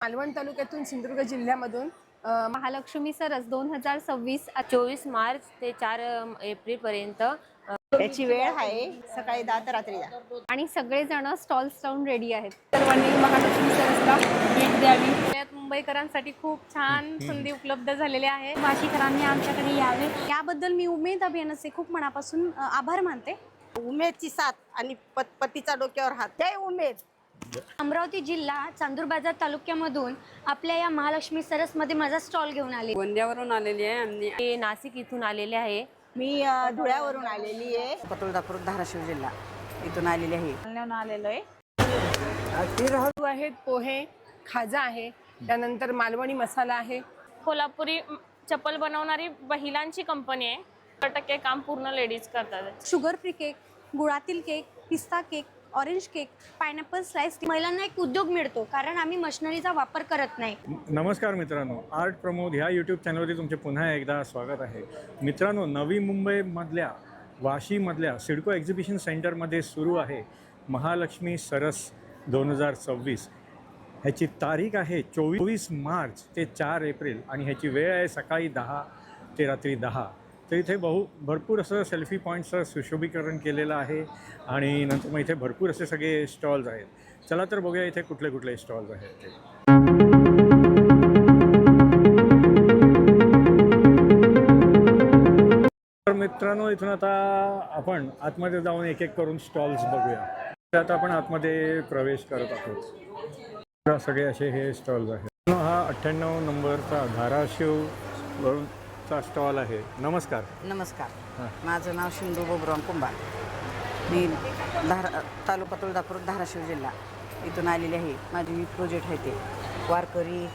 मालवण तालुक्यातून सिंधुदुर्ग जिल्ह्यामधून महालक्ष्मी सरस 2026 24 मार्च ते 4 एप्रिल पर्यंत याची वेळ आहे सकाळी 10 ते रात्री 10 आणि सगळेजण स्टॉल्स लावून रेडी आहेत. सर्वांनी महालक्ष्मी सरसला भेट द्यावी. पुण्यात मुंबईकरांसाठी खूप छान संधी उपलब्ध झालेली आहे. वाशीकरांनी आमच्याकडे यावे याबद्दल मी उमेद अभियानाचे खूप मनापासून आभार मानते. उमेदची साथ आणि पतीचा डोक्यावर हात जय उमेद. अमरावती जिल्हा चांदूरबाजार तालुक्यामधून आपल्या या महालक्ष्मी सरसमध्ये माझा स्टॉल घेऊन आले. गोंदियावरून आलेली आहे आणि नाशिक इथून आलेले आहे. मी धुळ्यावरून आलेली आहे. तुळजापूर धाराशिव जिल्हा इथून आलेली आहे. पुण्याहून आलेलो आहे. राहू आहेत, पोहे, खाजा आहे, त्यानंतर मालवणी मसाला आहे. कोल्हापुरी चप्पल बनवणारी महिलांची कंपनी आहे. 100% काम पूर्ण लेडीज करतात. शुगर फ्री केक, गुळातील केक, पिस्ता cake, orange cake, pineapple slice. महिलांना एक उद्योग मिळतो कारण आम्ही मशिनरीचा वापर करत नाही. नमस्कार मित्रांनो, आर्ट प्रमोद ह्या यूट्यूब चॅनलवरती तुमचे पुन्हा एकदा स्वागत आहे. मित्रांनो, नवी मुंबईमधल्या वाशीमधल्या सिडको एक्झिबिशन सेंटरमध्ये सुरू आहे महालक्ष्मी सरस 2026. ह्याची तारीख आहे 24 मार्च ते 4 एप्रिल आणि ह्याची वेळ आहे सकाळी 10 ते रात्री 10. तर इथे भरपूर असं सेल्फी पॉईंट्सचं सुशोभीकरण केलेलं आहे आणि नंतर मग इथे भरपूर असे सगळे स्टॉल्स आहेत. चला तर बघूया इथे कुठले कुठले स्टॉल्स आहेत ते. तर मित्रांनो, इथून आता आपण आतमध्ये जाऊन एक एक करून स्टॉल्स बघूया. आता आपण आतमध्ये प्रवेश करत आहोत. सगळे असे हे स्टॉल्स आहेत. हा 98 नंबरचा धाराशिव स्टॉल आहे. नमस्कार. नमस्कार, माझं नाव शिंदू बोबराव कुंभार. मी तालुका तुळजापूर धाराशिव जिल्हा इथून आलेली आहे. माझी प्रोजेक्ट आहे ते वारकरी,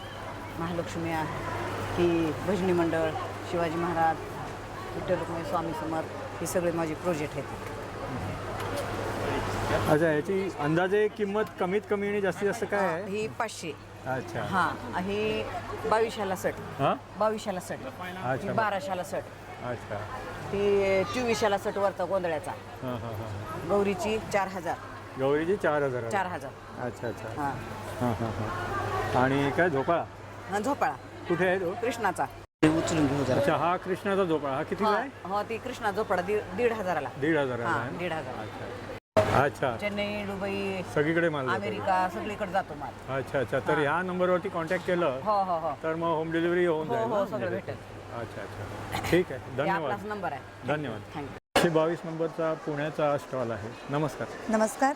महालक्ष्मी ही भजनी मंडळ, शिवाजी महाराज, विठ्ठल रुक्मिणी स्वामी समर्थ, ही सगळे माझी प्रोजेक्ट आहेत. अच्छा, याची अंदाजे किंमत कमीत कमी आणि जास्तीत जास्त काय आहे? ही 500. अच्छा. हां, हे 2200ला सट. हां, 2200ला सट. अच्छा. 1200ला सट. अच्छा. ती 2400ला सट वरचा गोंधळ्याचा. हां हां हां. गौरीची 4000. गौरीची 4000. 4000. अच्छा अच्छा. हां. हां हां हां. आणि काय झोपाळा झोपाळा कुठे आहे तो? कृष्णाचा. ते उचलून घेऊ जरा. अच्छा, हा कृष्णाचा झोपाळा. हा किती आहे? हो, ती कृष्णा झोपाळा 1,500ला. 1,500 हां, आहे. 1,500. अच्छा अच्छा. चेन्नई, दुबई, सगळीकडे माल जातो. अमेरिका सगळीकडे जातो माल. अच्छा अच्छा. तर ह्या नंबरवरती कॉन्टॅक्ट केलं हो हो हो तर मग होम डिलिव्हरी होऊन हो जाईल हो ना? सगळं भेटेल. अच्छा अच्छा. ठीक आहे, हे आपलाच धन्यवाद. नंबर आहे. धन्यवाद. थँक्यू. 122 नंबरचा पुण्याचा स्टॉल आहे. नमस्कार. नमस्कार.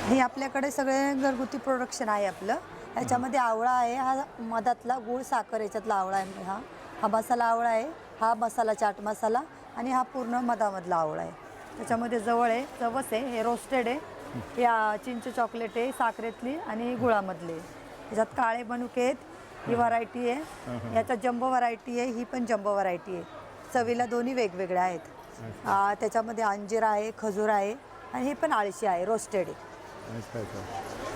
हे आपल्याकडे सगळे घरगुती प्रोडक्शन आहे आपलं. याच्यामध्ये आवळा आहे, हा मधातला गूळ साखर याच्यातला आवळा आहे. हा मसाला आवळा आहे, हा मसाला चाट मसाला आणि हा पूर्ण मधामधला आवळा आहे. त्याच्यामध्ये जवळ आहे, जवस आहे, हे रोस्टेड आहे, या चिंच चॉकलेट आहे साखरेतली आणि गुळामधले. त्याच्यात काळे मनुके आहेत, ही व्हरायटी आहे. याच्यात जम्बो व्हरायटी आहे, ही पण जम्बो व्हरायटी आहे. चवीला दोन्ही वेगवेगळ्या आहेत. त्याच्यामध्ये अंजीर आहे, खजूर आहे आणि हे पण आळशी आहे, रोस्टेड आहे. अच्छा अच्छा.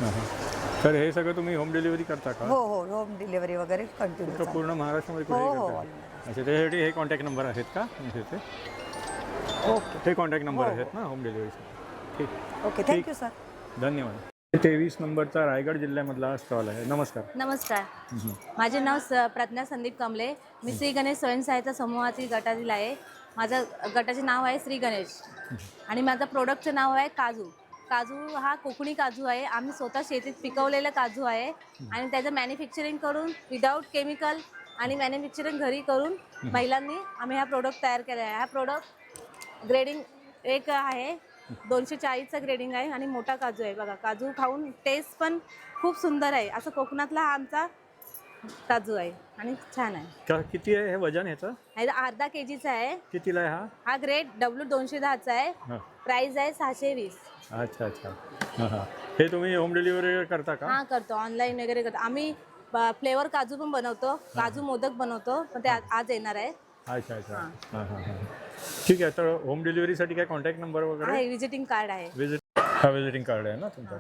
हां हां. तर हे सगळं तुम्ही होम डिलिव्हरी करता का? हो हो, होम डिलिव्हरी वगैरे कंटिन्यू. पूर्ण महाराष्ट्रामध्ये हो कुठे हो. करता? अच्छा, त्याच्यासाठी हे कॉन्टॅक्ट नंबर आहेत का? ओके हे कॉन्टॅक्ट नंबर हो, आहेत ना होम डिलिव्हरीचे? ठीक. Okay, thank you sir. धन्यवाद. 23 नंबरचा रायगड जिल्ह्यामधला स्टॉल आहे. नमस्कार. नमस्कार, माझे नाव प्रज्ञा संदीप कमले. मी श्री गणेश स्वयंसहायता समूहातील गटातील आहे. माझं गटाचे नाव आहे श्री गणेश आणि माझं प्रोडक्टचं नाव आहे काजू. काजू हा कोकणी काजू आहे. आम्ही स्वतः शेतीत पिकवलेलं काजू आहे आणि त्याचं मॅन्युफॅक्चरिंग करून विदाऊट केमिकल आणि मॅन्युफॅक्चरिंग घरी करून महिलांनी आम्ही हा प्रोडक्ट तयार केला आहे. हा प्रोडक्ट ग्रेडिंग एक आहे, 240चा ग्रेडिंग आहे आणि मोठा काजू आहे. बघा, काजू खाऊन टेस्ट पण खूप सुंदर आहे. असं कोकणातला हा आमचा काजू आहे आणि छान आहे. किती आहे हे वजन ह्याचं? अर्धा केजीचा आहे. कितीला आहे हा? हा ग्रेड W210चा आहे. हां. प्राइस आहे 620. अच्छा अच्छा. हां हां. हे तुम्ही होम डिलिव्हरी करता का? हां, करतो. ऑनलाईन वगैरे करतो. आम्ही फ्लेवर काजू पण बनवतो, काजू मोदक बनवतो, पण ते आज येणार आहे. अच्छा अच्छा. हां हां हां. ठीक आहे. तर होम डिलिव्हरीसाठी काय कॉन्टॅक्ट नंबर वगैरे? आहे, विजिटिंग कार्ड आहे. विजिटिंग कार्ड आहे ना तुमचा?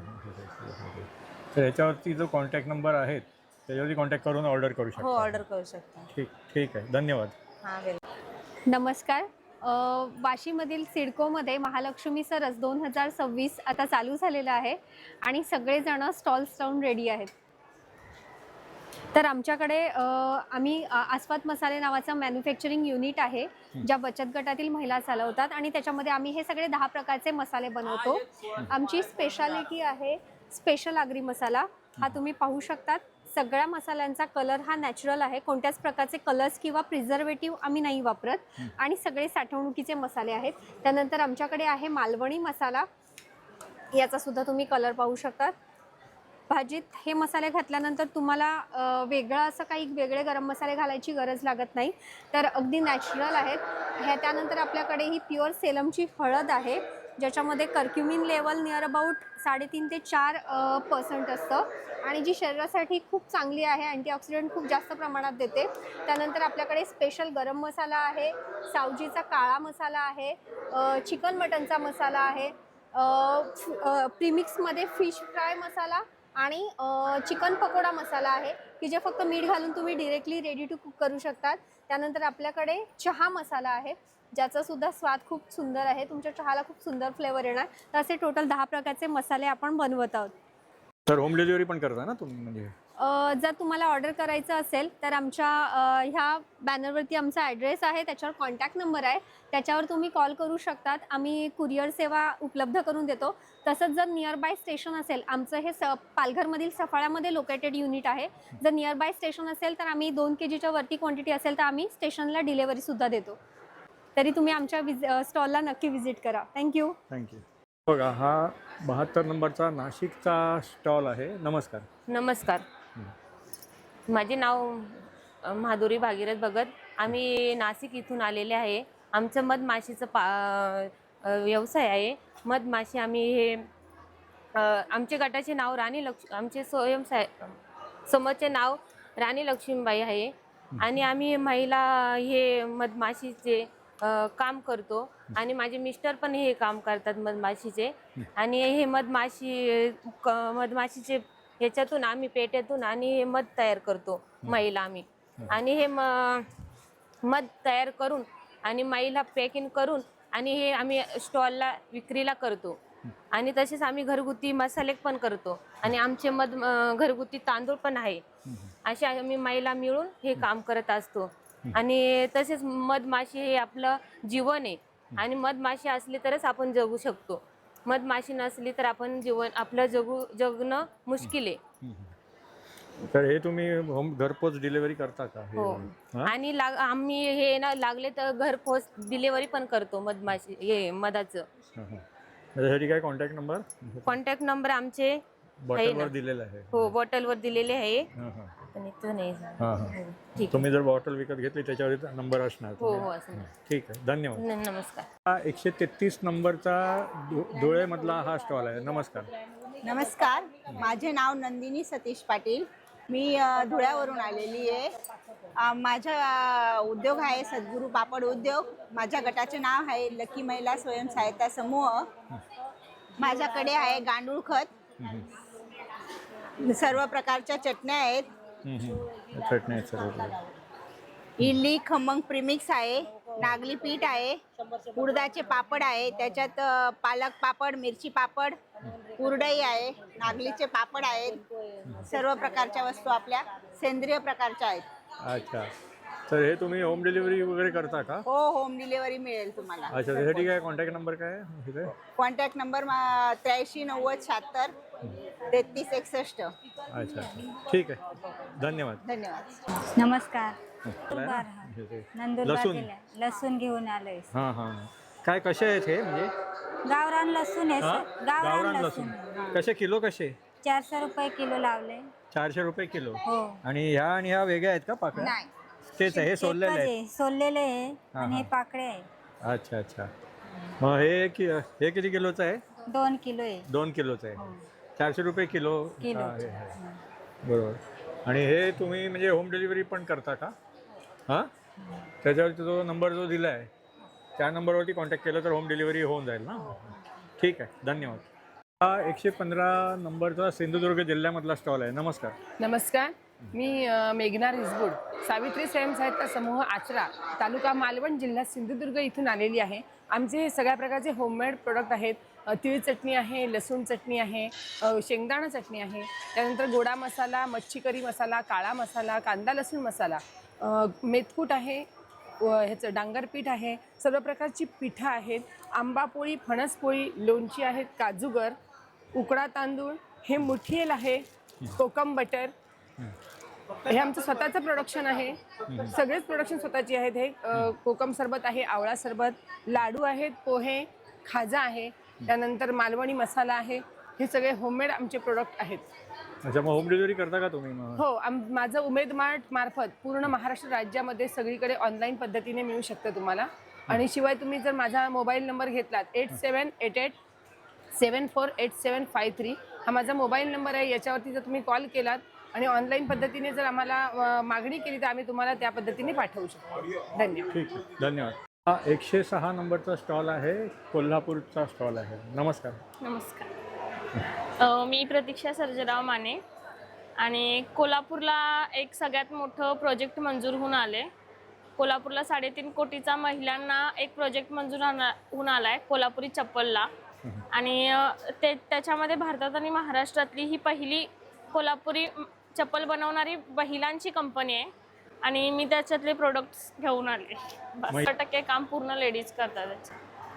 तर ह्याच्यावरती जो कॉन्टॅक्ट नंबर आहेत त्याच्यावरती कॉन्टॅक्ट करून ऑर्डर करू शकता. हो, ऑर्डर करू शकता. ठीक ठीक आहे, धन्यवाद. हां, वेलकम. नमस्कार. वाशीमधील सिडकोमध्ये महालक्ष्मी सरस 2026 आता चालू झालेलं आहे आणि सगळेजण स्टॉल्स लावून रेडी आहेत. तर आमच्याकडे आम्ही आस्वाद मसाले नावाचा मॅन्युफॅक्चरिंग युनिट आहे, ज्या बचत गटातील महिला चालवतात आणि त्याच्यामध्ये आम्ही हे सगळे 10 प्रकारचे मसाले बनवतो. आमची स्पेशालिटी आहे स्पेशल आगरी मसाला. हा तुम्ही पाहू शकतात. सगळ्या मसाल्यांचा कलर हा नॅचरल आहे. कोणत्याच प्रकारचे कलर्स किंवा प्रिझर्वेटिव्ह आम्ही नाही वापरत आणि सगळे साठवणुकीचे मसाले आहेत. त्यानंतर आमच्याकडे आहे मालवणी मसाला. याचा सुद्धा तुम्ही कलर पाहू शकतात. भाजीत हे मसाले घातल्यानंतर तुम्हाला वेगळं असं काही वेगळे गरम मसाले घालायची गरज लागत नाही, तर अगदी नॅचरल आहेत. त्यानंतर आपल्याकडे ही प्युअर सेलमची हळद आहे, ज्याच्यामध्ये कर्क्युमिन लेवल नियर अबाउट 3.5 ते 4% असतं आणि जी शरीरासाठी खूप चांगली आहे. अँटीऑक्सिडंट खूप जास्त प्रमाणात देते. त्यानंतर आपल्याकडे स्पेशल गरम मसाला आहे, सावजीचा काळा मसाला आहे, चिकन मटनचा मसाला आहे, प्रीमिक्समध्ये फिश फ्राय मसाला आणि चिकन पकोडा मसाला आहे की जे फक्त मीठ घालून तुम्ही डिरेक्टली रेडी टू कुक करू शकतात. त्यानंतर आपल्याकडे चहा मसाला आहे, ज्याचा सुद्धा स्वाद खूप सुंदर आहे. तुमच्या चहाला खूप सुंदर फ्लेवर येणार. तर असे टोटल 10 प्रकारचे मसाले आपण बनवत आहोत. तर होम डिलिव्हरी पण करता ना तुम्ही? म्हणजे जर तुम्हाला ऑर्डर करायचं असेल तर आमच्या ह्या बॅनरवरती आमचा ॲड्रेस आहे, त्याच्यावर कॉन्टॅक्ट नंबर आहे, त्याच्यावर तुम्ही कॉल करू शकतात. आम्ही कुरिअर सेवा उपलब्ध करून देतो. तसंच जर नियर बाय स्टेशन असेल, आमचं हे पालघरमधील सफाळ्यामध्ये लोकेटेड युनिट आहे. जर नियर बाय स्टेशन असेल तर आम्ही 2 kgच्या वरती क्वांटिटी असेल तर आम्ही स्टेशनला डिलेवरीसुद्धा देतो. तरी तुम्ही आमच्या स्टॉलला नक्की व्हिजिट करा. थँक्यू. बघा, हा 72 नंबरचा नाशिकचा स्टॉल आहे. नमस्कार. नमस्कार. माझे नाव माधुरी भागीरथ भगत. आम्ही नाशिक इथून आलेले आहे. आमचं मधमाशीचं व्यवसाय आहे. मधमाशी आम्ही हे आमच्या गटाचे नाव आमचे समोरचे नाव राणी लक्ष्मीबाई आहे आणि आम्ही महिला हे मधमाशीचे काम करतो आणि माझे मिस्टर पण हे काम करतात मधमाशीचे. आणि हे मधमाशीचे ह्याच्यातून आम्ही पेट्यातून आणि हे मध तयार करतो महिला आम्ही. आणि हे मध तयार करून आणि महिला पॅकिंग करून आणि हे आम्ही स्टॉलला विक्रीला करतो. आणि तसेच आम्ही घरगुती मसाले पण करतो आणि आमचे घरगुती तांदूळ पण आहे. असे आम्ही महिला मिळून हे काम करत असतो. आणि तसेच मधमाशी हे आपलं जीवन आहे आणि मधमाशी असली तरच आपण जगू शकतो. मधमाशी नसली तर आपण आपलं जगणं मुश्किल आहे. तर हे तुम्ही होम घरपोच डिलिव्हरी करता का? हो. आणि आम्ही हे ना लागले तर घरपोच डिलिव्हरी पण करतो मधमाशी हे मधाचं. त्यासाठी काय कॉन्टॅक्ट नंबर? कॉन्टॅक्ट नंबर आमचे बॉटलवर दिलेला आहे. हो, बॉटलवर दिलेले आहे. तुम्ही जर बॉटल विकत घेतली त्याच्यावर नंबर असणार. हो हो, असं. ठीक आहे, धन्यवाद. नमस्कार. हा 133 नंबरचा धुळेमधला हा स्टॉल आहे. नमस्कार. नमस्कार. माझे नाव नंदिनी सतीश पाटील. मी धुळ्यावरून आलेली आहे. माझा उद्योग आहे सद्गुरू पापड उद्योग. माझ्या गटाचे नाव आहे लकी महिला स्वयंसहायता समूह. माझ्याकडे आहे गांडूळ खत, सर्व प्रकारच्या चटण्या आहेत, इडली खमंग प्रीमिक्स आहे, नागली पीठ आहे, उडदाचे पापड आहे, त्याच्यात पालक पापड, मिरची पापड, कुरडई आहे, नागलीचे पापड आहेत. सर्व प्रकारच्या वस्तू आपल्या सेंद्रिय प्रकारच्या आहेत. अच्छा, तर हे तुम्ही होम डिलिव्हरी वगैरे करता का? हो, होम डिलिव्हरी मिळेल तुम्हाला. अच्छा, त्यासाठी काय कॉन्टॅक्ट नंबर काय आहे? Contact number 83 90 76 33 61. अच्छा, ठीक आहे, धन्यवाद. धन्यवाद. नमस्कार. लसूण लसूण घेऊन आलोय. हां हां, काय कसे आहेत हे? म्हणजे गावरान लसूण आहे. गावरान लसूण कसे किलो? कसे? 400 रुपये किलो लावले. 400 रुपये किलो. हो. आणि ह्या वेगळ्या आहेत का पाकळ्या? नाही, तेच आहे, हे सोललेले आहेत. सोललेले आहे आणि हे पाकळे आहे. अच्छा अच्छा, मग हे किती किलोचं आहे? 2 किलो आहे. 2 किलोचं आहे. 400 रुपये किलो आहे. बरोबर. आणि हे तुम्ही म्हणजे होम डिलिव्हरी पण करता का? हां, त्याच्यावरती जो नंबर जो दिला आहे त्या नंबरवरती कॉन्टॅक्ट केलं तर होम डिलिव्हरी होऊन जाईल ना? ठीक आहे, धन्यवाद. हा 115 नंबरचा सिंधुदुर्ग जिल्ह्यामधला स्टॉल आहे. नमस्कार. नमस्कार. मी मेघना रिसबूड, सावित्री स्वयंसहायता समूह आचरा, तालुका मालवण, जिल्हा सिंधुदुर्ग इथून आलेली आहे. आमचे सगळ्या प्रकारचे होममेड प्रोडक्ट आहेत. तीळ चटणी आहे, लसूण चटणी आहे, शेंगदाणा चटणी आहे, त्यानंतर गोडा मसाला, मच्छी करी मसाला, काळा मसाला, कांदा लसूण मसाला, मेथकूट आहे, ह्याचं डांगरपीठ आहे, सर्व प्रकारची पिठं आहेत, आंबापोळी, फणसपोळी, लोणची आहेत, काजूगर, उकडा तांदूळ, हे मुठियेल आहे, कोकम बटर, हे आमचं स्वतःचं प्रोडक्शन आहे. सगळेच प्रोडक्शन स्वतःची आहेत. हे कोकम सरबत आहे, आवळा सरबत, लाडू आहेत, पोहे, खाजा आहे, त्यानंतर मालवणी मसाला आहे. हे सगळे होममेड आमचे प्रोडक्ट आहेत. अच्छा, मग होम डिलिव्हरी करता का तुम्ही मग? हो, माझं उमेद मार्ट मार्फत पूर्ण महाराष्ट्र राज्यामध्ये सगळीकडे ऑनलाईन पद्धतीने मिळू शकतं तुम्हाला. आणि शिवाय तुम्ही जर माझा मोबाईल नंबर घेतलात 8788748753 हा माझा मोबाईल नंबर आहे. याच्यावरती जर तुम्ही कॉल केलात आणि ऑनलाईन पद्धतीने जर आम्हाला मागणी केली तर आम्ही तुम्हाला त्या पद्धतीने पाठवू शकतो. धन्यवाद. ठीक आहे, धन्यवाद. हा 106 नंबरचा स्टॉल आहे, कोल्हापूरचा स्टॉल आहे. नमस्कार. नमस्कार. मी प्रतीक्षा सर्जेराव माने आणि कोल्हापूरला एक सगळ्यात मोठं प्रोजेक्ट मंजूर होऊन आले. कोल्हापूरला 3.5 कोटीचा महिलांना एक प्रोजेक्ट मंजूर होऊन आला आहे कोल्हापुरी चप्पलला. आणि त्याच्यामध्ये भारतात आणि महाराष्ट्रातली ही पहिली कोल्हापुरी चप्पल बनवणारी महिलांची कंपनी आहे. आणि मी त्याच्यातले प्रोडक्ट्स घेऊन आले. 100% काम पूर्ण लेडीज करतात.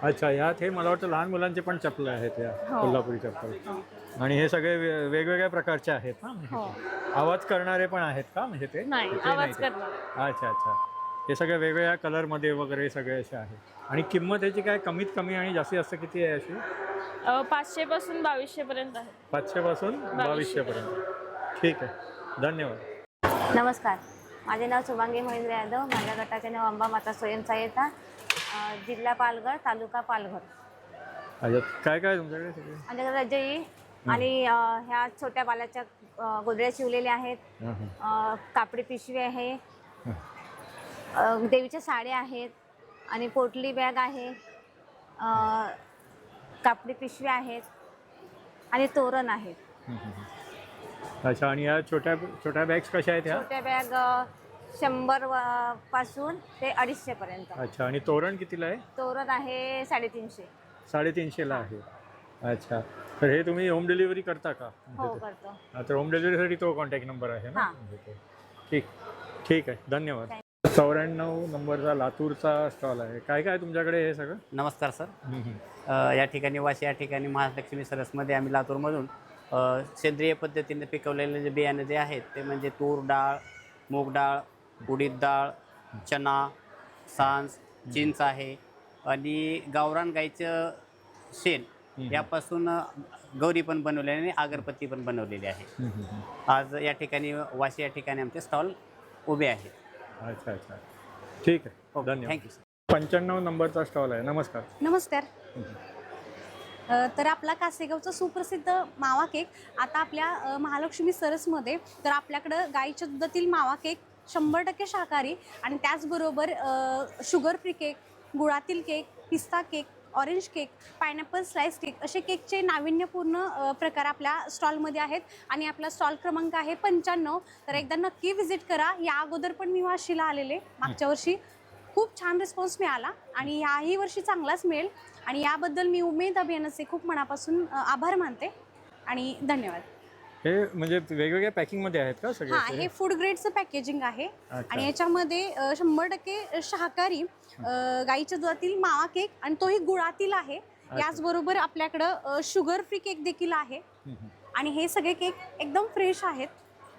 अच्छा, ह्यात हे मला वाटतं लहान मुलांचे पण चप्पल आहेत या कोल्हापुरी चप्पल. आणि हे सगळे वेगवेगळ्या प्रकारचे आहेत ना? आवाज करणारे पण आहेत का? म्हणजे ते नाही, आवाज करणार. अच्छा अच्छा, हे सगळे वेगवेगळ्या कलरमध्ये वगैरे सगळे असे आहेत. आणि किंमत याची काय कमीत कमी आणि जास्तीत जास्त किती आहे अशी? 500 पासून 2200 पर्यंत आहे. 500 पासून 2200 पर्यंत. ठीक आहे, धन्यवाद. नमस्कार, माझे नाव शुभांगी महेंद्र यादव. माझ्या गटाचे नाव अंबा माता स्वयंसहायता, जिल्हा पालघर, तालुका पालघर. अच्छा, काय काय तुमच्याकडे सगळे? माझ्याकडे रजई आणि ह्या छोट्या बालाच्या गोधड्या शिवलेल्या आहेत, कापडी पिशवी आहे, देवीच्या साड्या आहेत आणि पोटली बॅग आहे, कापडी पिशवी आहेत आणि तोरण आहेत. अच्छा, आणि या छोट्या छोट्या बॅग्स कशा आहेत? ह्या छोट्या बॅग 100 पासून ते 250 पर्यंत. अच्छा, आणि तोरण कितीला आहे? तोरण आहे 350. 350ला आहे. अच्छा, तर हे तुम्ही होम डिलिव्हरी करता का? हो, करतो. तर होम डिलिव्हरीसाठी तो कॉन्टॅक्ट नंबर आहे ना? हां. ठीक ठीक आहे, धन्यवाद. 94 नंबरचा लातूरचा स्टॉल आहे. काय काय तुमच्याकडे हे सगळं? नमस्कार सर. या ठिकाणी वाशी या ठिकाणी महालक्ष्मी सरसमध्ये आम्ही लातूरमधून सेंद्रिय पद्धतीने पिकवलेले जे बियाणे जे आहेत ते म्हणजे तूर डाळ, मूग डाळ, उडीद डाळ, चना, सांस, चिंच आहे आणि गावरान गाईचं शेण यापासून गौरी पण बनवलेली आणि अगरबत्ती पण बनवलेली आहे. आज या ठिकाणी वाशी या ठिकाणी आमचे स्टॉल उभे आहेत. अच्छा अच्छा, ठीक आहे, धन्यवाद. Thank you sir. 95 नंबरचा स्टॉल आहे. नमस्कार. नमस्कार. तर आपला कासेगावचा सुप्रसिद्ध मावा केक आता आपल्या महालक्ष्मी सरसमध्ये, तर आपल्याकडं गाईच्या दुधातील मावा केक 100% शाकाहारी आणि त्याचबरोबर शुगर फ्री केक, गुळातील केक, पिस्ता cake, orange cake, pineapple slice cake असे केकचे नाविन्यपूर्ण प्रकार आपल्या स्टॉलमध्ये आहेत. आणि आपला स्टॉल क्रमांक आहे 95. तर एकदा नक्की व्हिजिट करा. या अगोदर पण मी वाशीला आलेले, मागच्या वर्षी खूप छान रिस्पॉन्स मिळाला आणि याही वर्षी चांगलाच मिळेल. आणि याबद्दल मी उमेद अभियानाचे खूप मनापासून आभार मानते आणि धन्यवाद. हे म्हणजे वेगवेगळ्या पॅकिंगमध्ये आहेत का सगळे? हां, हे फूड ग्रेडचं पॅकेजिंग आहे आणि याच्यामध्ये 100% शाकाहारी गाईच्या दुधातील मावा केक आणि तोही गुळातील आहे. याचबरोबर आपल्याकडं शुगर फ्री केक देखील आहे आणि हे सगळे केक एकदम फ्रेश आहेत.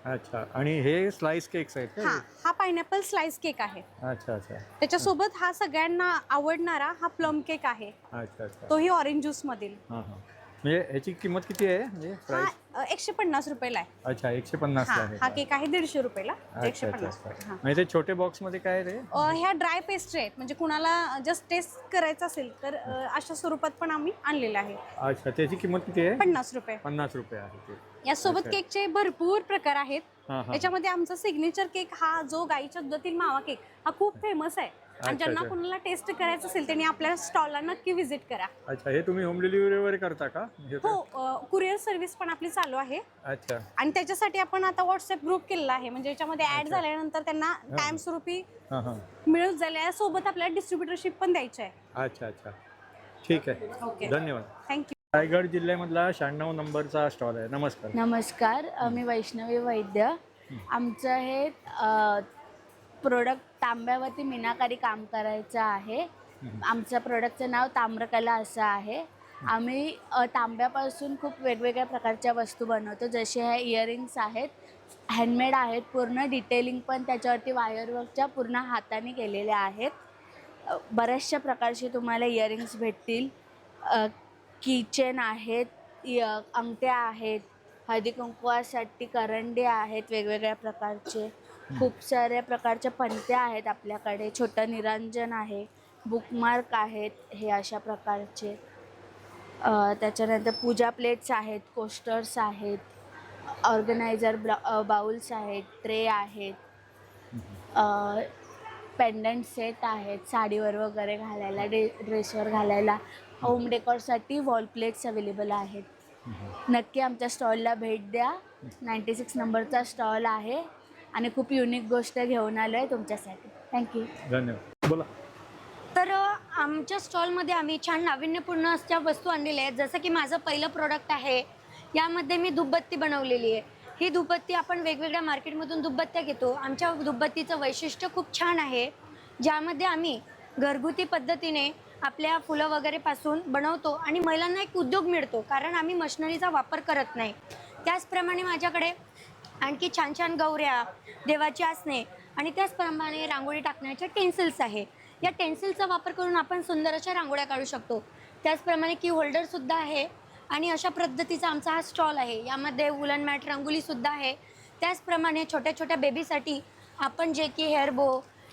अच्छा, आणि हे स्लाइस केक्स आहेत का? हा पायनॅपल स्लाइस केक आहे. अच्छा अच्छा. त्याच्यासोबत हा सगळ्यांना आवडणारा हा प्लम केक आहे. अच्छा अच्छा, तोही ऑरेंज ज्यूस मधील. हां हां, म्हणजे ह्याची किंमत किती आहे म्हणजे प्राइस? 150 रुपयाला आहे. अच्छा, 150 ला आहे. हा केक आहे 150 रुपयाला. अच्छा 150. अच्छा. आणि ते छोटे बॉक्समध्ये काय आहे ते? ह्या ड्राय पेस्ट्री आहेत, म्हणजे कुणाला जस्ट टेस्ट करायचं असेल तर अशा स्वरूपात पण आम्ही आणलेलं आहे. अच्छा, त्याची किंमत किती आहे? 50 रुपये. 50 रुपये आहे ते. यासोबत केकचे भरपूर प्रकार आहेत. हां हां. याच्यामध्ये आमचा सिग्नेचर केक हा जो गाईच्या दुधातील मावा केक हा खूप फेमस आहे आणि ज्यांना कुणाला टेस्ट करायचं असेल त्यांनी आपल्या स्टॉलला नक्की व्हिजिट करा. अच्छा, हे तुम्ही होम डिलिव्हरी वगैरे करता का? हो, कुरिअर सर्व्हिस पण आपली चालू आहे. अच्छा. आणि त्याच्यासाठी आपण आता व्हॉट्सअप ग्रुप केलेला आहे, म्हणजे याच्यामध्ये ऍड झाल्यानंतर त्यांना कायमस्वरूपी मिळत जाईल. यासोबत आपल्याला डिस्ट्रीब्युटरशिप पण द्यायची आहे. अच्छा अच्छा, ठीक आहे, धन्यवाद. थँक्यू. रायगड जिल्ह्यामधला 96 नंबरचा स्टॉल आहे. नमस्कार. नमस्कार, मी वैष्णवी वैद्य. आमचं हे प्रोडक्ट तांब्यावरती मीनाकारी काम करायचं आहे. आमच्या प्रोडक्टचं नाव ताम्रकला असं आहे. आम्ही तांब्यापासून खूप वेगवेगळ्या प्रकारच्या वस्तू बनवतो, जसे हे इयरिंग्स आहेत, हँडमेड आहेत, पूर्ण डिटेलिंग पण त्याच्यावरती वायरवर्कच्या पूर्ण हाताने केलेल्या आहेत. बऱ्याचशा प्रकारचे तुम्हाला इयरिंग्स भेटतील. कीचेन आहेत, अंगठ्या आहेत, हळदी कुंकवासाठी करंडे आहेत वेगवेगळ्या प्रकारचे, खूप साऱ्या प्रकारच्या पणत्या आहेत आपल्याकडे, छोटं निरंजन आहे, बुकमार्क आहेत हे अशा प्रकारचे. त्याच्यानंतर पूजा प्लेट्स आहेत, कोस्टर्स आहेत, ऑर्गनायझर बाउल्स आहेत, ट्रे आहेत, पेंडंट सेट आहेत, साडीवर वगैरे घालायला, ड्रेसवर घालायला, होम डेकॉरसाठी वॉल प्लेट्स अवेलेबल आहेत. नक्की आमच्या स्टॉलला भेट द्या. 96 नंबरचा स्टॉल आहे आणि खूप युनिक गोष्ट घेऊन आलो आहे तुमच्यासाठी. थँक्यू. धन्यवाद. बोला. तर आमच्या स्टॉलमध्ये आम्ही छान नाविन्यपूर्ण अशा वस्तू आणलेल्या आहेत. जसं की माझं पहिलं प्रोडक्ट आहे, यामध्ये मी धूपबत्ती बनवलेली आहे. ही धूपबत्ती आपण वेगवेगळ्या मार्केटमधून धूपबत्त्या घेतो. आमच्या धूपबत्तीचं वैशिष्ट्य खूप छान आहे, ज्यामध्ये आम्ही घरगुती पद्धतीने आपल्या फुलं वगैरेपासून बनवतो आणि महिलांना एक उद्योग मिळतो, कारण आम्ही मशिनरीचा वापर करत नाही. त्याचप्रमाणे माझ्याकडे आणखी छान छान गौऱ्या, देवाची आसने आणि त्याचप्रमाणे रांगोळी टाकण्याचे टेन्सिल्स आहे. या टेन्सिलचा वापर करून आपण सुंदर अशा रांगोळ्या काढू शकतो. त्याचप्रमाणे की होल्डरसुद्धा आहे आणि अशा पद्धतीचा आमचा हा स्टॉल आहे. यामध्ये वुलन मॅट रंगोलीसुद्धा आहे. त्याचप्रमाणे छोट्या छोट्या बेबीसाठी आपण जे की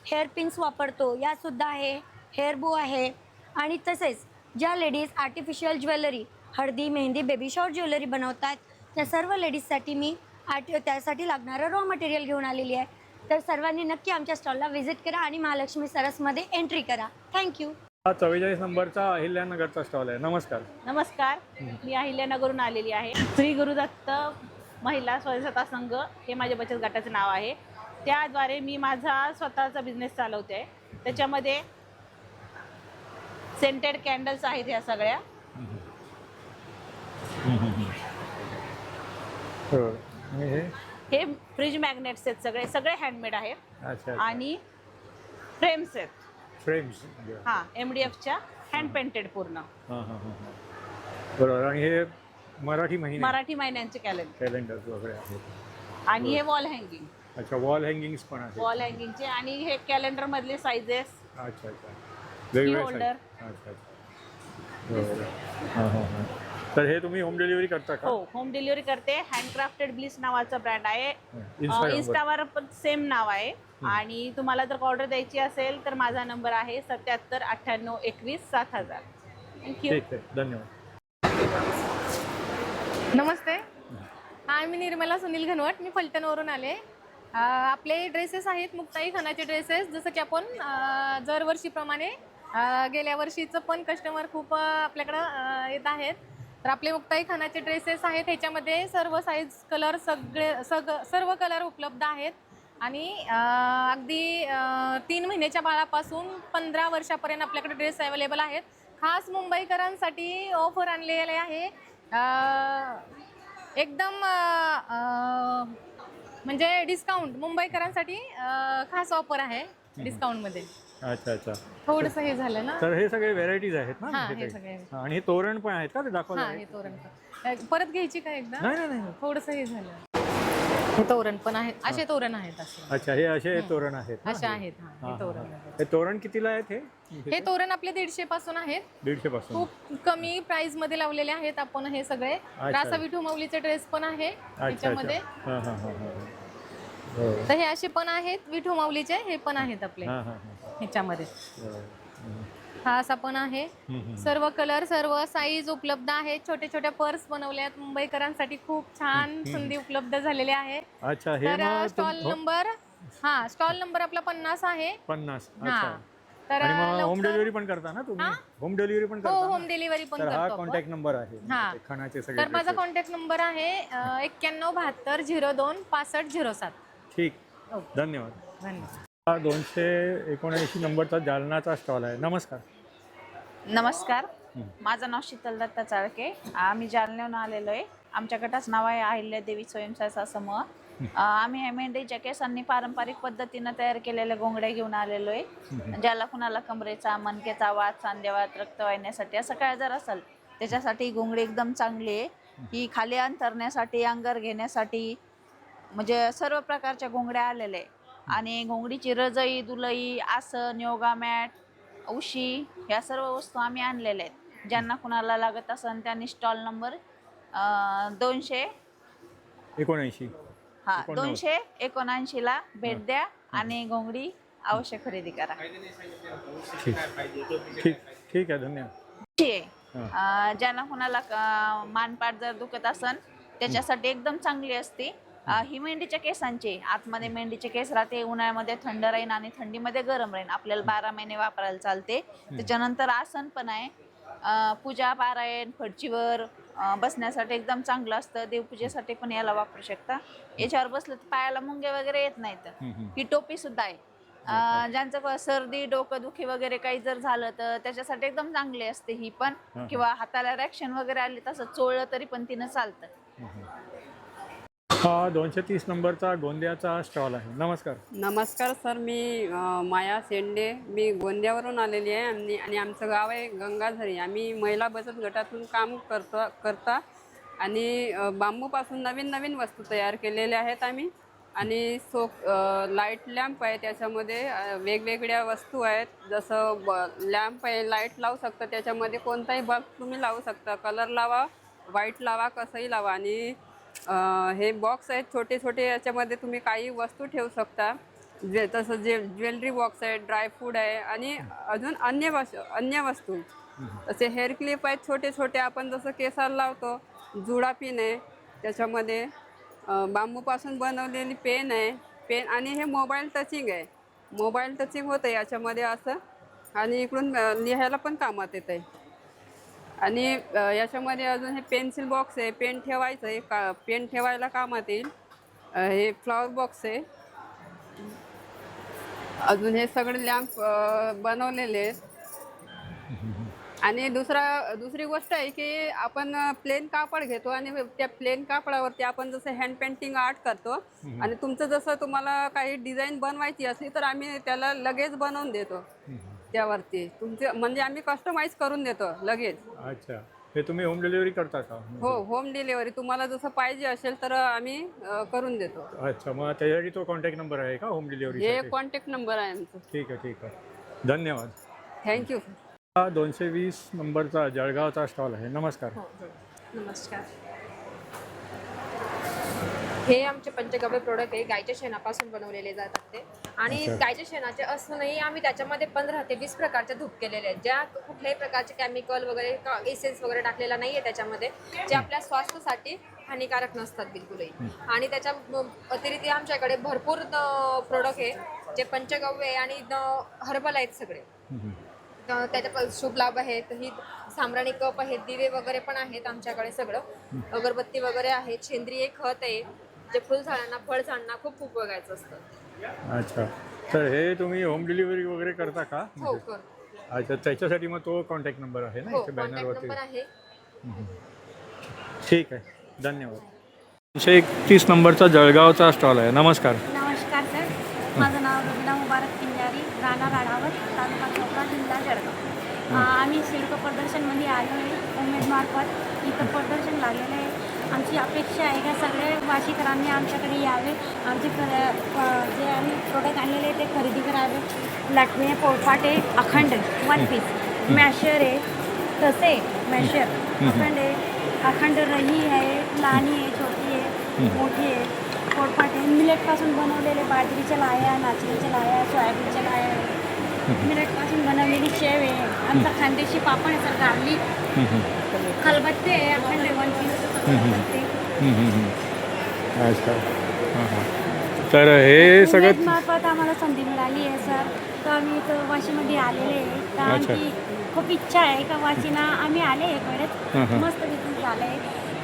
हेअर पिन्स वापरतो यासुद्धा आहे, हेअर बो आहे. आणि तसेच ज्या लेडीज आर्टिफिशियल ज्वेलरी, हळदी, मेहंदी, बेबी शॉवर ज्वेलरी बनवतात, त्या सर्व लेडीजसाठी मी त्यासाठी लागणारं रॉ मटेरियल घेऊन आलेली आहे. तर सर्वांनी नक्की आमच्या स्टॉलला व्हिजिट करा आणि महालक्ष्मी सरसमध्ये एंट्री करा. थँक्यू. हा 44 नंबरचा अहिल्यानगरचा स्टॉल आहे. नमस्कार. नमस्कार, मी अहिल्यानगरहून आलेली आहे. श्री गुरुदत्त महिला स्वयंसहायता संघ हे माझ्या बचत गटाचं नाव आहे. त्याद्वारे मी माझा स्वतःचा बिझनेस चालवते आहे. त्याच्यामध्ये सेंटेड कॅन्डल्स आहेत ह्या सगळ्या. हे फ्रीज मॅग्नेट्स आहेत, सगळे हँडमेड आहेत. अच्छा. आणि फ्रेम्स आहेत. फ्रेम्स. हां, MDFच्या हँड पेंटेड पूर्ण. बरोबर. आणि हे मराठी महिन्यांचे कॅलेंडर्स वगैरे आहेत. आणि हे वॉल हँगिंग. अच्छा, वॉल हँगिंग्स पण आहेत. वॉल हँगिंगचे आणि हे कॅलेंडर मधले साइजेस. अच्छा अच्छा. वेगवेगळे होल्डर. अच्छा अच्छा. बरोबर. हां हां हां. तर हे तुम्ही होम डिलिव्हरी करता का? हो, होम डिलिव्हरी करते. हँडक्राफ्टेड ब्लिस नावाचा ब्रँड आहे. इन्स्टावर पण सेम नाव आहे. आणि तुम्हाला जर ऑर्डर द्यायची असेल तर माझा नंबर आहे 77 98 21 7000. थँक्यू. ठीक आहे, धन्यवाद. नमस्ते. हां, मी निर्मला सुनील घनवट, मी फलटणवरून आले. आपले ड्रेसेस आहेत मुक्ताई खानाचे ड्रेसेस, जसं की आपण दरवर्षीप्रमाणे गेल्या वर्षीचं पण कस्टमर खूप आपल्याकडं येत आहेत. तर आपले मुक्ताई खानाचे ड्रेसेस आहेत, ह्याच्यामध्ये सर्व साईज कलर सर्व कलर उपलब्ध आहेत. आणि अगदी 3 महिन्याच्या बाळापासून 15 वर्षापर्यंत आपल्याकडे ड्रेस अवेलेबल आहेत. खास मुंबईकरांसाठी ऑफर आणलेले आहे. एकदम म्हणजे डिस्काउंट मुंबईकरांसाठी खास ऑफर आहे डिस्काउंटमध्ये. अच्छा अच्छा. थोडंसं हे झालं ना. तर हे सगळे व्हेरायटीज आहेत ना? हां, हे सगळे. आणि हे तोरण पण आहेत का ते दाखवलं? हां, हे तोरण पण परत घ्यायची का एकदा? नाही नाही. थोडंसं हे झालं. हे तोरण पण आहेत, असे तोरण आहेत असे. अच्छा, हे असे तोरण आहेत. असे आहेत. हां, हे तोरण. हे तोरण कितीला आहेत? हे तोरण आपले 150 पासून आहेत. 150 पासून. खूप कमी प्राइस मध्ये लावलेले आहेत आपण हे सगळे. रासा विठू माऊलीचे ड्रेस पण आहे त्याच्यामध्ये. हां हां हां हां. तर हे असे पण आहेत विठू माऊलीचे, हे पण आहेत आपले ह्याच्यामध्ये. हा असा पण आहे. सर्व कलर, सर्व साईज उपलब्ध आहेत. छोटे छोट्या पर्स बनवले आहेत मुंबईकरांसाठी. खूप छान संधी उपलब्ध झालेली आहे. अच्छा. तर स्टॉल नंबर आपला 50 आहे. 50. हां. तर होम डिलिव्हरी पण करता ना तुम्ही? होम डिलिव्हरी पण करता? हो, होम डिलिव्हरी पण करतो. हा कॉन्टॅक्ट नंबर आहे. हां. खानाचे सगळे. तर माझा कॉन्टॅक्ट नंबर आहे 91 72 02 65 07. ठीक, धन्यवाद. धन्यवाद. 279 नंबरचा जालनाचा स्टॉल आहे. नमस्कार. नमस्कार, माझं नाव शीतल दत्ता चाळके. आम्ही जालन्याहून आलेलो आहे. आमच्या गटाचं नाव आहे अहिल्यादेवी स्वयंसहायता समूह. आम्ही हे मेंढीच्या केसांनी पारंपरिक पद्धतीनं तयार केलेल्या घोंगड्या घेऊन आलेलो आहे. ज्याला कुणाला कमरेचा, मणक्याचा वात, सांधेवात, रक्त वाहिण्यासाठी असं काय जर असेल त्याच्यासाठी ही घोंगडी एकदम चांगली आहे. ही खाली अंतरण्यासाठी, अंगावर घेण्यासाठी म्हणजे सर्व प्रकारच्या घोंगड्या आलेल्या आहे. आणि घोंगडीची रजई, दुलई, आसन, योगा मॅट, उशी ह्या सर्व वस्तू आम्ही आणलेल्या आहेत. ज्यांना कुणाला लागत असेल त्यांनी स्टॉल नंबर 279 ला भेट द्या आणि घोंगडी अवश्य खरेदी करा. ठीक आहे, धन्यवाद. ज्यांना कुणाला मानपाट जर दुखत असेल त्याच्यासाठी एकदम चांगली असते. ही मेंढीच्या केसांची आतमध्ये मेंढीचे केस राहते. उन्हाळ्यामध्ये थंड राहीन आणि थंडीमध्ये गरम राहीन. आपल्याला 12 महिने वापरायला चालते. त्याच्यानंतर आसन पण आहे. पूजा, पारायण, फडचीवर बसण्यासाठी एकदम चांगलं असतं. देवपूजेसाठी पण याला वापरू शकता. याच्यावर बसलं तर पायाला मुंगे वगैरे येत नाहीत. ही टोपी सुद्धा आहे. ज्यांचं सर्दी, डोकंदुखी वगैरे काही जर झालं तर त्याच्यासाठी एकदम चांगली असते ही पण. किंवा हाताला रॅक्शन वगैरे आली तसं चोळलं तरी पण तिनं चालतं. हा 230 नंबरचा गोंदियाचा स्टॉल आहे. नमस्कार. नमस्कार सर, मी माया शेंडे. मी गोंदियावरून आलेली आहे आणि आमचं गाव आहे गंगाझरी. आम्ही महिला बचत गटातून काम करता आणि बांबूपासून नवीन नवीन वस्तू तयार केलेल्या आहेत आम्ही. आणि लाईट लॅम्प आहे. त्याच्यामध्ये वेगवेगळ्या वस्तू आहेत. जसं लॅम्प आहे, लाईट लावू शकता. त्याच्यामध्ये कोणताही बल्ब तुम्ही लावू शकता. कलर लावा, व्हाईट लावा, कसंही लावा. आणि हे बॉक्स आहेत छोटे छोटे. याच्यामध्ये तुम्ही काही वस्तू ठेवू शकता. तसं ज्वेलरी बॉक्स आहे, ड्रायफ्रूट आहे आणि अजून अन्य वस्तू. तसे हेअर क्लिप आहेत छोटे छोटे. आपण जसं केसाला लावतो. जुडा पिन आहे. त्याच्यामध्ये बांबूपासून बनवलेली पेन आहे. आणि हे मोबाईल टचिंग आहे. मोबाईल टचिंग होतं याच्यामध्ये असं. आणि इकडून लिहायला पण कामात येतं आहे. आणि याच्यामध्ये अजून हे पेन्सिल बॉक्स आहे. पेन ठेवायचं आहे. पेन ठेवायला कामात येईल. हे फ्लॉवर बॉक्स आहे. अजून हे सगळे लॅम्प बनवलेले आहेत. आणि दुसरी गोष्ट आहे की आपण प्लेन कापड घेतो आणि त्या प्लेन कापडावरती आपण जसं हँड पेंटिंग आर्ट करतो. आणि तुमचं जसं तुम्हाला काही डिझाईन बनवायची असली तर आम्ही त्याला लगेच बनवून देतो. त्यावरती तुमचे म्हणजे आम्ही कस्टमाइज करून देतो लगेच. अच्छा, हे तुम्ही होम डिलिव्हरी करता का? हो, होम डिलिव्हरी. तुम्हाला जसं पाहिजे असेल तर आम्ही करून देतो. अच्छा, मग त्याच्यासाठी तो कॉन्टॅक्ट नंबर आहे का होम डिलिव्हरी? हे कॉन्टॅक्ट नंबर आहे आमचा. ठीक आहे. धन्यवाद. थँक्यू. हा 220 नंबरचा जळगावचा स्टॉल आहे. नमस्कार. नमस्कार. हे आमचे पंचगव्य प्रोडक्ट आहे. गायच्या शेणापासून बनवलेले जातात ते. आणि गायच्या शेणाचे असूनही आम्ही त्याच्यामध्ये 15 ते 20 प्रकारचे धूप केलेले आहेत. ज्या कुठल्याही प्रकारचे केमिकल वगैरे एसेन्स वगैरे टाकलेला नाही आहे त्याच्यामध्ये. जे आपल्या स्वास्थ्यासाठी हानिकारक नसतात बिलकुलही. आणि त्याच्या अतिरिक्त आमच्याकडे भरपूर प्रोडक्ट आहे जे पंचगव्य आहे आणि हर्बल आहेत सगळे. त्याच्या शुभ लाभ आहेत. ही साम्राणी कप आहेत, दिवे वगैरे पण आहेत आमच्याकडे. सगळं अगरबत्ती वगैरे आहेत. सेंद्रिय खत आहे जे फुलझाडांना, फळझाडांना खूप उपयोगाचं असतं. अच्छा, तर हे तुम्ही होम डिलिव्हरी वगैरे करता का? हो, करतो. अच्छा, त्याच्यासाठी मग तो कॉन्टॅक्ट नंबर आहे ना इथे बॅनरवरती? नंबर आहे. ठीक आहे, धन्यवाद. 231 नंबरचा जळगावचा स्टॉल आहे. नमस्कार. नमस्कार सर, माझं नाव रुबिना मुबारक पिंजारी, राणा राणावत, तालुका चोपडा, जिल्हा जळगाव. आम्ही सिडको प्रदर्शनमध्ये आलो आहे उमेदमार्फत. इथं प्रदर्शन लागलेलं आहे. आमची अपेक्षा आहे का सगळे वाशीकरांनी आमच्याकडे यावे. आमचे जे आम्ही प्रोडक्ट आणलेले ते खरेदी करावे. लाटणे, पोळपाटे, अखंड 1 पीस, मॅशर आहे, तसे मॅशर अखंड आहे, अखंड रही आहे, लहानी आहे, छोटी आहे, मोठी आहे, पोळपाटे मिलेटपासून बनवलेले, बाजरीच्या लाया, नाचणीच्या लाया, सोयाबीनच्या लाया आहे, मिलेटपासून बनवलेली शेव आहे. आमचा खानदेशी पापड आहे सर, गावली खलबत्ते आहे, अखंड 1 पीस. अच्छा, तर हे सगळं मार्फत आम्हाला संधी मिळाली आहे सर. तर आम्ही इथं वाशीमध्ये आलेले आहे. तर आमची खूप इच्छा आहे का वाशीना आम्ही आले एक वेळेस मस्त तिथून झालं आहे.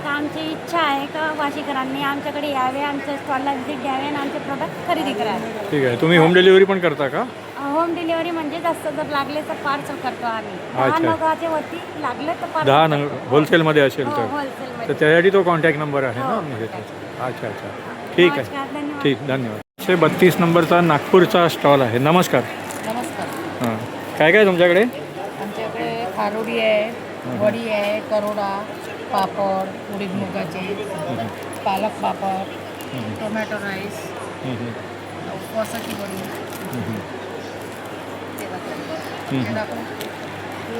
तर आमची इच्छा आहे का वाशीकरांनी आमच्याकडे यावे, आमच्या स्टॉलला व्हिजिट द्यावे आणि आमचे प्रोडक्ट खरेदी करावे. ठीक आहे. तुम्ही होम डिलिव्हरी पण करता का? होम डिलिव्हरी म्हणजे जास्त जर लागले तर पार्सल करतो आम्ही. 10 अच्छा. नगाच्या वरती लागले तर पार्सल 10 नग होलसेलमध्ये असेल हो, तर होलसेलमध्ये. तर त्यासाठी तो कॉन्टॅक्ट नंबर आहे ना हो. म्हणजे त्याचा. अच्छा अच्छा ठीक आहे. नमस्कार, धन्यवाद. ठीक धन्यवाद. 132 नंबरचा नागपूरचा स्टॉल आहे. नमस्कार. नमस्कार. हां काय काय तुमच्याकडे? आमच्याकडे खारोडी आहे, वडी आहे, करोडा, पापड, उडीद मुगाचे, पालक पापड, टोमॅटो राईस, उपवासाची वडी.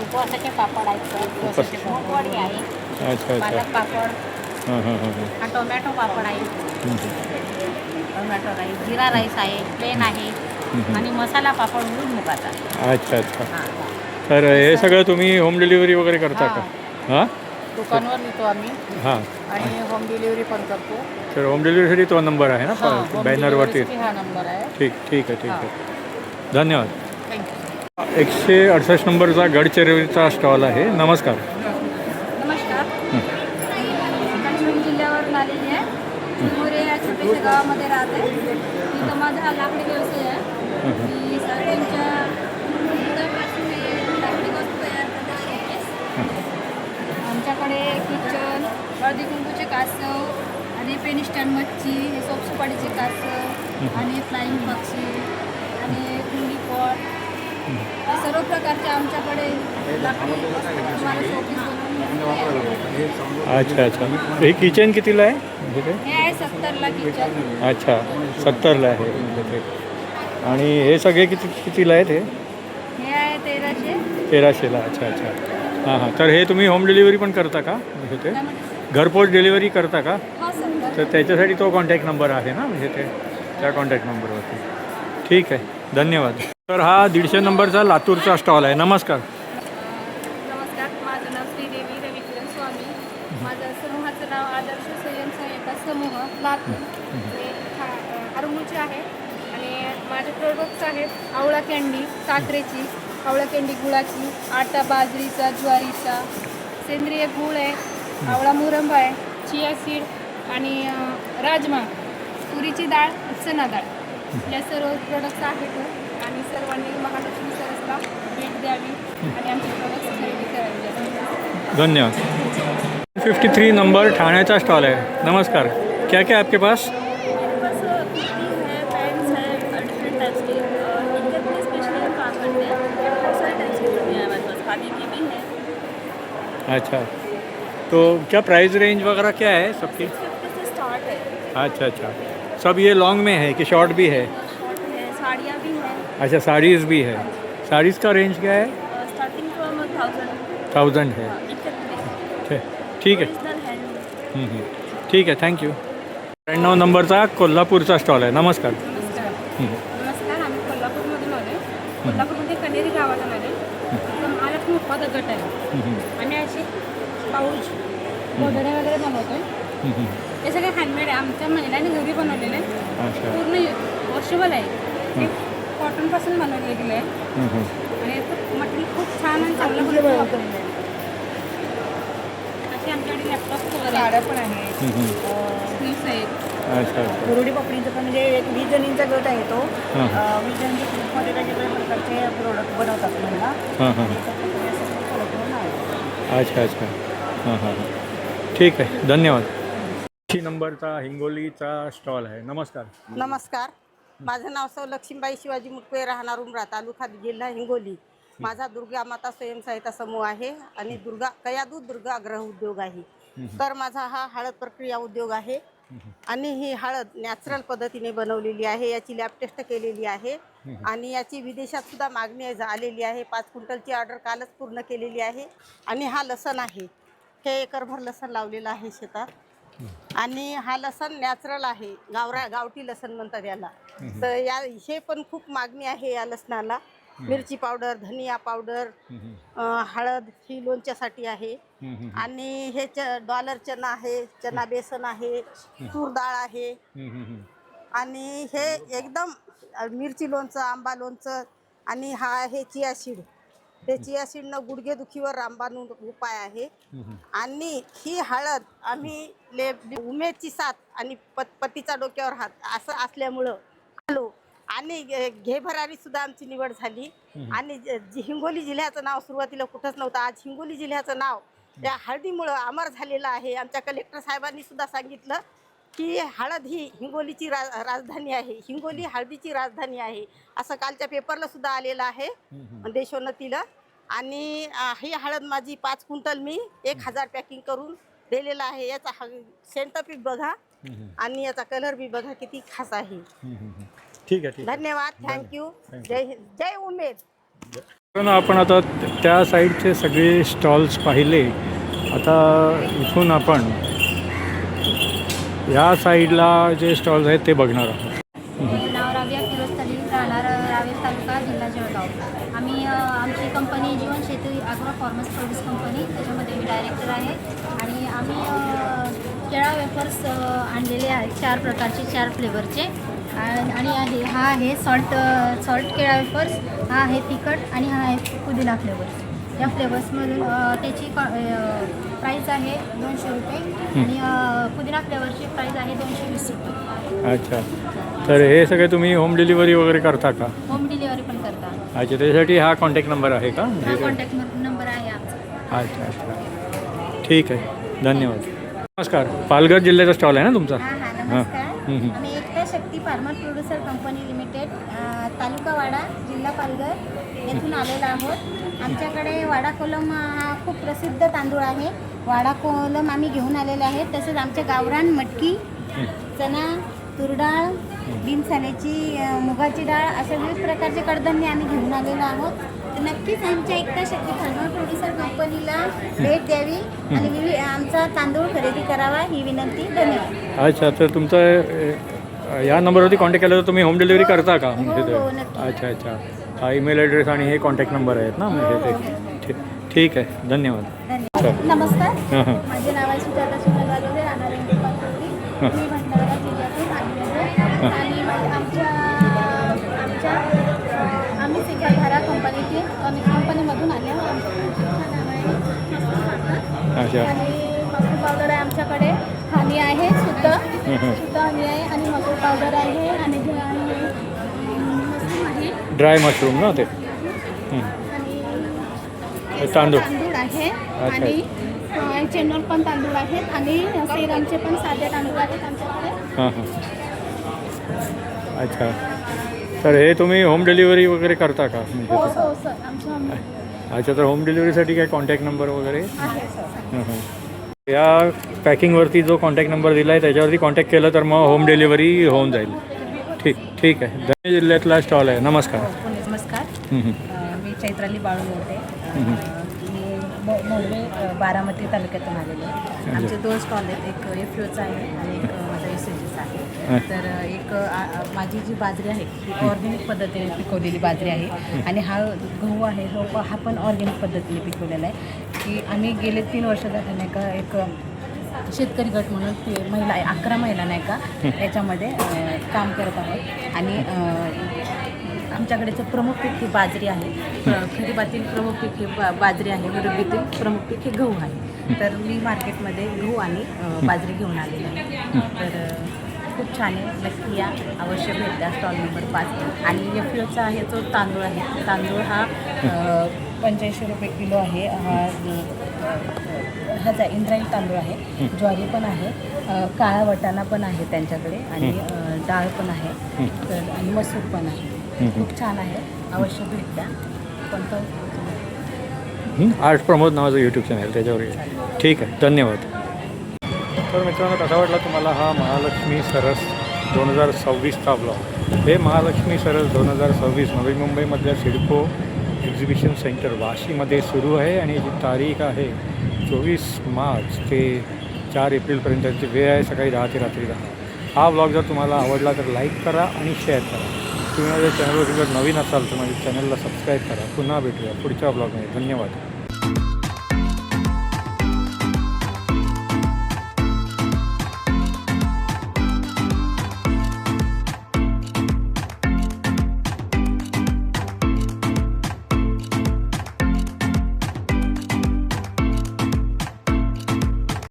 उपवासाचे पापड आहेत, उपवासाचे वडी आहे, अच्छा अच्छा पालक पापड, हां हां हां हा टोमॅटो पापड आहे, टोमॅटो राईस, जिरा राईस आहे, प्लेन आहे आणि मसाला पापड उडीद मुगाचा. अच्छा अच्छा तर हे सगळं तुम्ही होम डिलिव्हरी वगैरे करता का? हां दुकानवर नेतो आम्ही हां आणि होम डिलिव्हरी पण करतो. तर होम डिलिव्हरीसाठी तो नंबर आहे ना home बॅनरवरती? deliveryसाठी हा नंबर आहे. ठीक ठीक आहे ठीक आहे धन्यवाद. थँक्यू. 168 नंबरचा गडचिरोलीचा स्टॉल आहे. नमस्कार. नमस्कार, गडचिरोली जिल्ह्यावरून आलेली आहे. चिरमुरे या छोट्याशा गावामध्ये राहते. इथं माझा हा लाकडी व्यवसाय आहे. मी साड्यांच्या दुधापासून लाकडी वस्तू तयार करते. आमच्याकडे किचन, हळदी कुंकूचे कासव आणि पेनिस्टन मच्छी, हे सोपसुपाडीचे कासव आणि फ्लाईंग पक्षी आणि कुंडी पॉट, हे सर्व प्रकारचे आमच्याकडे लाकडी वस्तू तुम्हाला शोपीस बनवून. अच्छा अच्छा हे किचन कितीला आहे म्हणजे ते? हे आहे 70ला किचन. अच्छा 70ला आहे म्हणजे ते. आणि हे सगळे कितीला आहेत हे? हे आहे 1300. 1300ला. अच्छा अच्छा हां हां तर हे तुम्ही होम डिलिव्हरी पण करता का म्हणजे ते घरपोच डिलिव्हरी करता का? हा सर. तर त्याच्यासाठी तो कॉन्टॅक्ट नंबर आहे ना म्हणजे ते त्या कॉन्टॅक्ट नंबरवरती. ठीक आहे धन्यवाद. तर हा 150 नंबरचा लातूरचा स्टॉल आहे. नमस्कार. नमस्कार, माझं नाव श्रीदेवी रविकिरण स्वामी. माझं समूहाचं नाव आदर्श स्वयंसहायता समूह लातूर हे हरमुळचे आहे. आणि माझे प्रोडक्ट्स आहेत आवळा कँडी साखरेची, आवळा कँडी गुळाची, आटा बाजरीचा, ज्वारीचा, सेंद्रिय गूळ आहे, आवळा मुरंबा आहे, चिया सीड आणि राजमा, तुरीची डाळ, चणा डाळ, या सर्व प्रोडक्ट्स आहेत. आणि सर्वांनी महालक्ष्मी सरसला भेट द्यावी आणि आमचे प्रोडक्ट्स खरेदी करावी. धन्यवाद. 53 नंबर ठाण्याचा स्टॉल है. नमस्कार. क्या क्या आपके पास? अच्छा तो क्या प्राइस रेंज वगैरह क्या है सबकी? अच्छा अच्छा सब ये लॉन्ग में है कि शॉर्ट भी है? साड़ियाँ भी हैं, अच्छा साड़ीज़ भी है. साड़ीज़ का रेंज क्या है? स्टार्टिंग फ्रॉम 1000 है. ठीक है ठीक आहे थँक्यू. 93 नंबरचा कोल्हापूरचा स्टॉल आहे. नमस्कार. नमस्कार, आम्ही कोल्हापूरमधून आलो आहे. कोल्हापूरमध्ये कनेरी गावाला आले. तर महालक्ष्मी उत्पादक गट आहे. आम्ही असे पाऊच गोधड्या वगैरे बनवतो. हे सगळे हँडमेड आहे, आमच्या महिलांनी घरी बनवलेले आहे. पूर्ण वॉशेबल आहे, ते कॉटनपासून बनवले गेले आहे. आणि याचं मटेरियल खूप छान आणि चांगलं बनवून वापरलेलं आहे. असे आमच्याकडे लॅपटॉप वगैरे गाड्या पण आहेत, स्लीव्स आहेत. अच्छा गुरुडी पपडीचं पण म्हणजे एक 20 जणींचा गट आहे तो. 20 जणींच्या ग्रुपमध्ये वेगवेगळ्या प्रकारचे प्रोडक्ट बनवतात महिला. अच्छा अच्छा हां हां ठीक आहे धन्यवाद. 80 नंबरचा हिंगोलीचा स्टॉल आहे. नमस्कार. नमस्कार, माझं नाव सौ लक्ष्मीबाई शिवाजी मुटकुळे, राहणार उमरा, तालुका जिल्हा हिंगोली. माझा दुर्गा माता स्वयंसहायता समूह आहे आणि कयादू दुर्गा ग्रह उद्योग आहे. तर माझा हा हळद प्रक्रिया उद्योग आहे आणि ही हळद नॅचरल पद्धतीने बनवलेली आहे. याची लॅब टेस्ट केलेली आहे आणि याची विदेशात सुद्धा मागणी आलेली आहे. 5 क्विंटलची ऑर्डर कालच पूर्ण केलेली आहे. आणि हा लसण आहे, हे एकरभर लसण लावलेलं आहे शेतात. आणि हा लसण नॅचरल आहे, गावठी लसण म्हणतात याला. तर हे पण खूप मागणी आहे या लसणाला. मिरची पावडर, धनिया पावडर, हळद ही लोणच्यासाठी आहे. आणि हे डॉलर चना आहे, चना बेसन आहे, तूर डाळ आहे. आणि हे एकदम मिरची लोणचं, आंबा लोणचं. आणि हा आहे चिया सीड. ते चिया सीडनं गुडघेदुखीवर रामबाण उपाय आहे. आणि ही हळद आम्ही उमेदची साथ आणि पतीचा डोक्यावर हात असं असल्यामुळं आलो. आणि आणि घे भरारी सुद्धा आमची निवड झाली. आणि हिंगोली जिल्ह्याचं नाव सुरुवातीला कुठंच नव्हतं. आज हिंगोली जिल्ह्याचं नाव त्या हळदीमुळं अमर झालेलं आहे. आमच्या कलेक्टर साहेबांनी सुद्धा सांगितलं की हळद ही हिंगोलीची राजधानी आहे, हिंगोली हळदीची राजधानी आहे, असं कालच्या पेपरला सुद्धा आलेलं आहे देशोन्नतीला. आणि ही हळद माझी 5 क्विंटल मी 1000 पॅकिंग करून दिलेलं आहे. याचा सेंट पीक बघा आणि याचा कलर बी बघा किती खास आहे. ठीक आहे, ठीक आहे. धन्यवाद, थँक्यू. जय हिंद, जय उमेद. आपण आता त्या साईडचे सगळे स्टॉल्स पाहिले. आता इथून आपण या साईडला जे स्टॉल्स आहेत ते बघणार आहोत. नाव राबिया फिरोज तलीम, राहणार रावेर तालुका, जिल्हा जळगाव. आम्ही आमची कंपनी जीवन शेती ॲग्रो फार्मर्स प्रोड्यूस कंपनी, त्याच्यामध्ये मी डायरेक्टर आहे. आणि आम्ही केळा वेफर्स आणलेले आहेत 4 प्रकारचे, 4 फ्लेवरचे. आणि हा आहे सॉल्ट केळा वेफर्स, हा आहे तिखट आणि हा आहे पुदिना फ्लेवर्स. या फ्लेवर्समधून त्याची प्राईस आहे 200 रुपये आणि पुदिना फ्लेवरची प्राईस आहे 220 रुपये. अच्छा, तर हे सगळे तुम्ही होम डिलिव्हरी वगैरे करता का? होम डिलिव्हरी पण करता. अच्छा, त्यासाठी हा कॉन्टॅक्ट नंबर आहे का? हा कॉन्टॅक्ट नंबर आहे आमचा. अच्छा अच्छा, ठीक आहे, धन्यवाद. नमस्कार, पालघर जिल्ह्याचा स्टॉल आहे ना तुमचा? हां, नमस्कार. आम्ही एकता शक्ती फार्मर प्रोड्युसर कंपनी लिमिटेड, तालुका वाडा, जिल्हा पालघर येथून आलेलो आहोत. आमच्याकडे वाडा कोलम हा खूप प्रसिद्ध तांदूळ आहे. वाडा कोलम आम्ही घेऊन आलेले आहेत. तसेच आमच्या गावरान मटकी, चणा, तुरडाळ, बिनसाल्याची मुगाची डाळ अशा विविध प्रकारचे कडधान्य आम्ही घेऊन आलेलो आहोत. तर नक्कीच आमच्या एकता शक्ती फार्मर प्रोड्युसर कंपनीला भेट द्यावी आणि आमचा तांदूळ खरेदी करावा ही विनंती. धन्यवाद. अच्छा, तर तुमचा या नंबरवरती कॉन्टॅक्ट केला तर तुम्ही होम डिलिव्हरी करता का? अच्छा अच्छा, हा ईमेल ॲड्रेस आणि हे कॉन्टॅक्ट नंबर आहेत ना, म्हणजे ठीक आहे, धन्यवाद. नमस्कार, माझे नाव आहे सुजाता सुनील गालोरे, राहणार मी भंडारा जिल्ह्यातून आलेले आहे. आणि आम्ही सिकाधारा कंपनीमधून आले आहोत. अच्छा, आणि मसूर पावडर आहे आमच्याकडे, हनी आहे, शुद्ध हनी आहे आणि मसूर पावडर आहे आणि मशरूम आहे, ड्राय मशरूम ना ते, तांदूळ आहे. आणि चेन्नर पण तांदूळ आहेत आणि सेरमचे पण साधे तांदूळ आहेत आमच्याकडे. हां हां, अच्छा, तर हे तुम्ही होम डिलिव्हरी वगैरे करता का? हो सर, आमच्या. अच्छा, तर होम डिलिव्हरीसाठी काय कॉन्टॅक्ट नंबर वगैरे? आहे सर. या पॅकिंगवरती जो कॉन्टॅक्ट नंबर दिला आहे त्याच्यावरती कॉन्टॅक्ट केलं तर मग होम डिलिव्हरी होऊन जाईल. ठीक आहे. धुळे जिल्ह्यातला स्टॉल आहे. नमस्कार. मी चैत्राली बाळू बोलते. मी मोडवे बारामती तालुक्यातून आलेले आहे. आमचे 2 स्टॉल आहेत, एक एफओचा आहे आणि एक माझा एसएचचा आहे. तर एक माझी जी बाजरी आहे ती ऑर्गॅनिक पद्धतीने पिकवलेली बाजरी आहे आणि हा गहू आहे हा पण ऑर्गॅनिक पद्धतीने पिकवलेला आहे. की आम्ही गेले 3 वर्ष झाले नाही का एक शेतकरी गट म्हणून महिला 11 महिला नाही का याच्यामध्ये काम करत आहोत. आणि आमच्याकडेचं प्रमुख पीक ही बाजरी आहे. खरीपातील प्रमुख पीक ही बाजरी आहे, रब्बीतील प्रमुख पीक हे गहू आहे. तर मी मार्केटमध्ये गहू आणि बाजरी घेऊन आलेली आहे. तर खूप छान आहे, नक्की या, अवश्य भेट द्या. Stall number 5. आणि एफओचा आहे जो तांदूळ आहे, तांदूळ हा 85 रुपये किलो आहे. ह्याचा इंद्रायणी तांदूळ आहे, ज्वारी पण आहे, काळा वटाणा पण आहे त्यांच्याकडे आणि डाळ पण आहे, तर आणि मसूर पण आहे. खूप छान आहे, अवश्य भेट द्या. आर्ट प्रमोद नावाचं यूट्यूब चॅनल त्याच्यावर. ठीक आहे, धन्यवाद. तर मित्रांनो, कसा वाटला तुम्हाला हा महालक्ष्मी सरस 2026चा ब्लॉग? हे महालक्ष्मी सरस 2026 नवी मुंबईमधल्या सिडको एक्झिबिशन सेंटर वाशीमध्ये सुरू आहे आणि जी तारीख आहे 24 मार्च ते 4 एप्रिलपर्यंतची वेळ आहे, सकाळी 10 ते रात्री 10. हा ब्लॉग जर तुम्हाला आवडला तर लाईक करा आणि शेअर करा. तुम्ही माझ्या चॅनलवर जर नवीन असाल तर माझ्या चॅनलला सबस्क्राईब करा. पुन्हा भेटूया पुढच्या ब्लॉगमध्ये. धन्यवाद.